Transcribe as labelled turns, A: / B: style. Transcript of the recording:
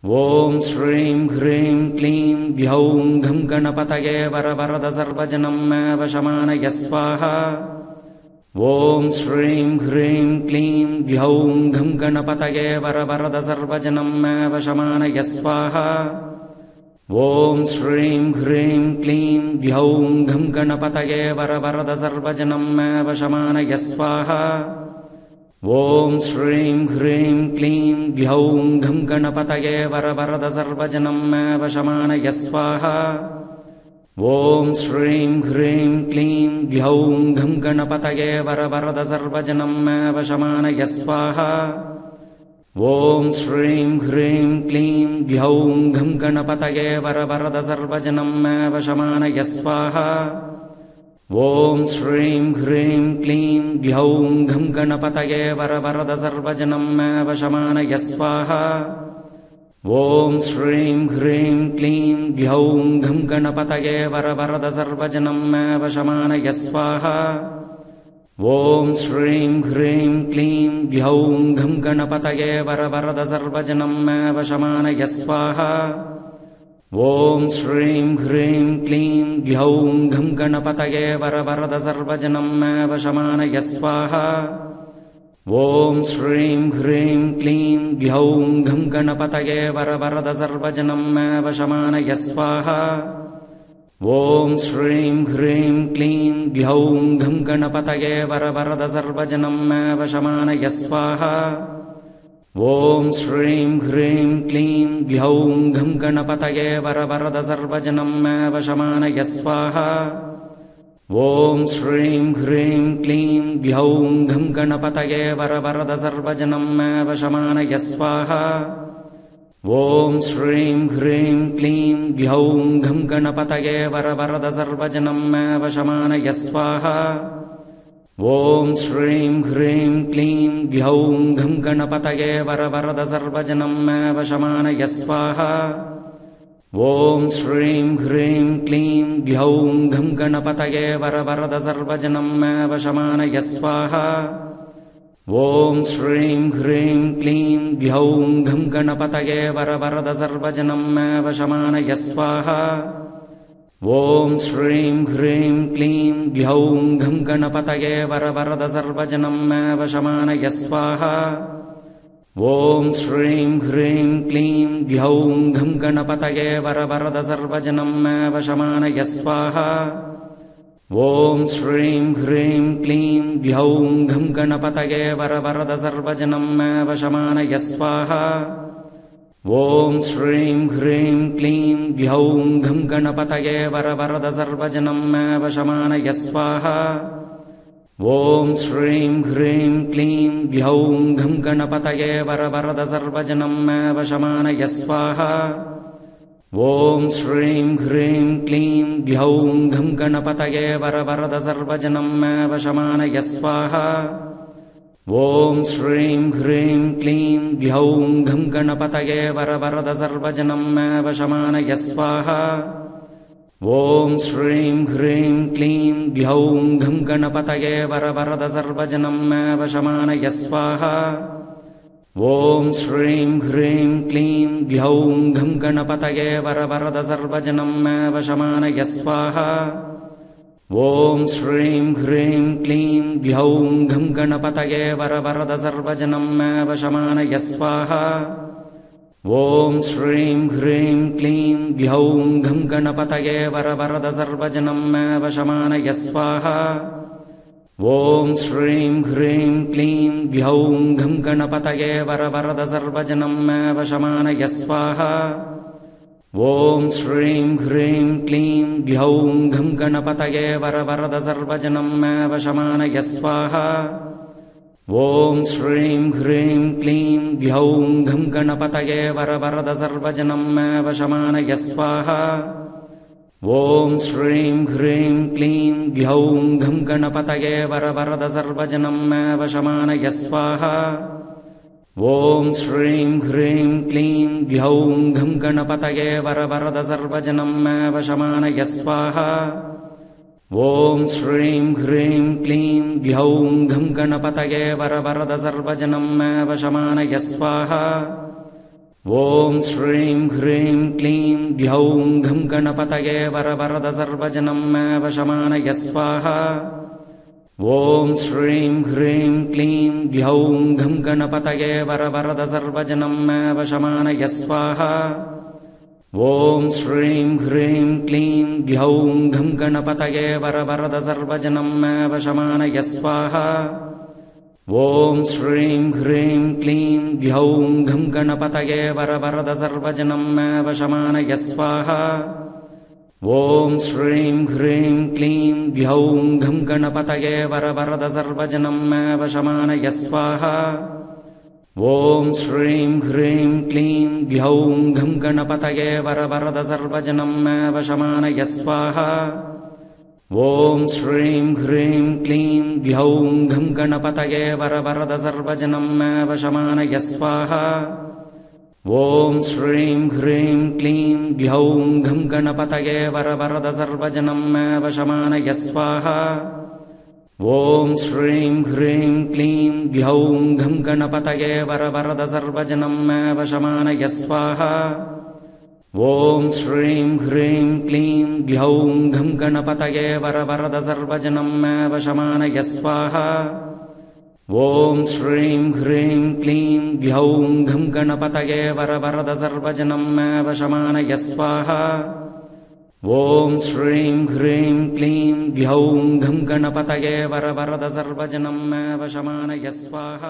A: ॐ श्रीं ह्रीं क्लीं ग्लौं घं गणपतये वरवरद सर्वजनं वशमानय स्वाहा। ॐ श्रीं ह्रीं क्लीं ग्लौं घं गणपतये वरवरद सर्वजनं वशमानय स्वाहा। ॐ श्रीं ह्रीं क्लीं ग्लौं घं गणपतये वरवरद सर्वजनं वशमानय स्वाहा। ॐ श्रीं ह्रीं क्लीं ग्लौं घं गणपतये वरवरद सर्वजनं वशमानय स्वाहा। ॐ श्रीं ह्रीं क्लीं ग्लौं घं गणपतये वरवरद सर्वजनं वशमानय स्वाहा। ॐ श्रीं ह्रीं क्लीं ग्लौं घं गणपतये वरवरद सर्वजनं वशमानय स्वाहा। ॐ श्रीं ह्रीं क्लीं ग्लौं घं गणपतये वरवरद सर्वजनं वशमानय स्वाहा। ॐ श्रीं ह्रीं क्लीं ग्लौं घं गणपतये वरवरद सर्वजनं वशमानय स्वाहा। ॐ श्रीं ह्रीं क्लीं ग्लौं घं गणपतये वरवरद सर्वजनं वशमानय स्वाहा। ॐ श्रीं ह्रीं क्लीं ग्लौं घं गणपतये वरवरद सर्वजनं वशमानय स्वाहा। ॐ श्रीं ह्रीं क्लीं ग्लौं घं गणपतये वरवरद सर्वजनं वशमानय स्वाहा। ॐ श्रीं ह्रीं क्लीं ग्लौं घं गणपतये वरवरद सर्वजनं वशमानय स्वाहा। ॐ श्रीं ह्रीं क्लीं ग्लौं घं गणपतये वरवरद सर्वजनं वशमानय स्वाहा। ॐ श्रीं ह्रीं क्लीं ग्लौं घं गणपतये वरवरद सर्वजनं वशमानय स्वाहा। ॐ श्रीं ह्रीं क्लीं ग्लौं घं गणपतये वरवरद सर्वजनं वशमानय स्वाहा। ॐ श्रीं ह्रीं क्लीं ग्लौं घं गणपतये वरवरद सर्वजनं वशमानय स्वाहा। ॐ श्रीं ह्रीं क्लीं ग्लौं घं गणपतये वरवरद सर्वजनं वशमानय स्वाहा। ॐ श्रीं ह्रीं क्लीं ग्लौं घं गणपतये वरवरद सर्वजनं वशमानय स्वाहा। ॐ श्रीं ह्रीं क्लीं ग्लौं घं गणपतये वरवरद सर्वजनं वशमानय स्वाहा। ॐ श्रीं ह्रीं क्लीं ग्लौं घं गणपतये वरवरद सर्वजनं वशमानय स्वाहा। ॐ श्रीं ह्रीं क्लीं ग्लौं घं गणपतये वरवरद सर्वजनं वशमानय स्वाहा। ॐ श्रीं ह्रीं क्लीं ग्लौं घं गणपतये वरवरद सर्वजनं वशमानय स्वाहा। ॐ श्रीं ह्रीं क्लीं ग्लौं घं गणपतये वरवरद सर्वजनं वशमानय स्वाहा। ॐ श्रीं ह्रीं क्लीं ग्लौं घं गणपतये वरवरद सर्वजनं वशमानय स्वाहा। ॐ श्रीं ह्रीं क्लीं ग्लौं घं गणपतये वरवरद सर्वजनं वशमानय स्वाहा। ॐ श्रीं ह्रीं क्लीं ग्लौं घं गणपतये वरवरद सर्वजनं वशमानय स्वाहा। ॐ श्रीं ह्रीं क्लीं ग्लौं घं गणपतये वरवरद सर्वजनं वशमानय स्वाहा। ॐ श्रीं ह्रीं क्लीं ग्लौं घं गणपतये वरवरद सर्वजनं वशमानय स्वाहा। ॐ श्रीं ह्रीं क्लीं ग्लौं घं गणपतये वरवरद सर्वजनं वशमानय स्वाहा। ॐ श्रीं ह्रीं क्लीं ग्लौं घं गणपतये वरवरद सर्वजनं वशमानय स्वाहा। ॐ श्रीं ह्रीं क्लीं ग्लौं घं गणपतये वरवरद सर्वजनं वशमानय स्वाहा। ॐ श्रीं ह्रीं क्लीं ग्लौं घं गणपतये वरवरद सर्वजनं वशमानय स्वाहा। ॐ श्रीं ह्रीं क्लीं ग्लौं घं गणपतये वरवरद सर्वजनं वशमानय स्वाहा। ॐ श्रीं ह्रीं क्लीं ग्लौं घं गणपतये वरवरद सर्वजनं वशमानय स्वाहा। ॐ श्रीं ह्रीं क्लीं ग्लौं घं गणपतये वरवरद सर्वजनं वशमानय स्वाहा। ॐ श्रीं ह्रीं क्लीं ग्लौं घं गणपतये वरवरद सर्वजनं मे वशमानय स्वाहा ॐ श्रीं ह्रीं क्लीं ग्लौं घं गणपतये वरवरद सर्वजनं मे वशमानय स्वाहा ॐ श्रीं ह्रीं क्लीं ग्लौं घं गणपतये वरवरद सर्वजनं मे वशमानय स्वाहा ॐ श्रीं ह्रीं क्लीं ग्लौं घं गणपतये वरवरद सर्वजनं मे वशमानय स्वाहा ॐ श्रीं ह्रीं क्लीं ग्लौं घं गणपतये वरवरद सर्वजनं मे वशमानय स्वाहा ॐ श्रीं ह्रीं क्लीं ग्लौं घं गणपतये वरवरद सर्वजनं मे वशमानय स्वाहा ॐ श्रीं ह्रीं क्लीं ग्लौं घं गणपतये वरवरद सर्वजनं मे वशमानय स्वाहा ॐ श्रीं ह्रीं क्लीं ग्लौं घं गणपतये वरवरद सर्वजनं मे वशमानय स्वाहा ॐ श्रीं ह्रीं क्लीं ग्लौं घं गणपतये वरवरद सर्वजनं मे वशमानय स्वाहा ॐ श्रीं ह्रीं क्लीं ग्लौं घं गणपतये वरवरद सर्वजनं मे वशमानय स्वाहा ॐ श्रीं ह्रीं क्लीं ग्लौं घं गणपतये वरवरद सर्वजनं मे वशमानय स्वाहा ॐ श्रीं ह्रीं क्लीं ग्लौं घं गणपतये वरवरद सर्वजनं मे वशमानय स्वाहा।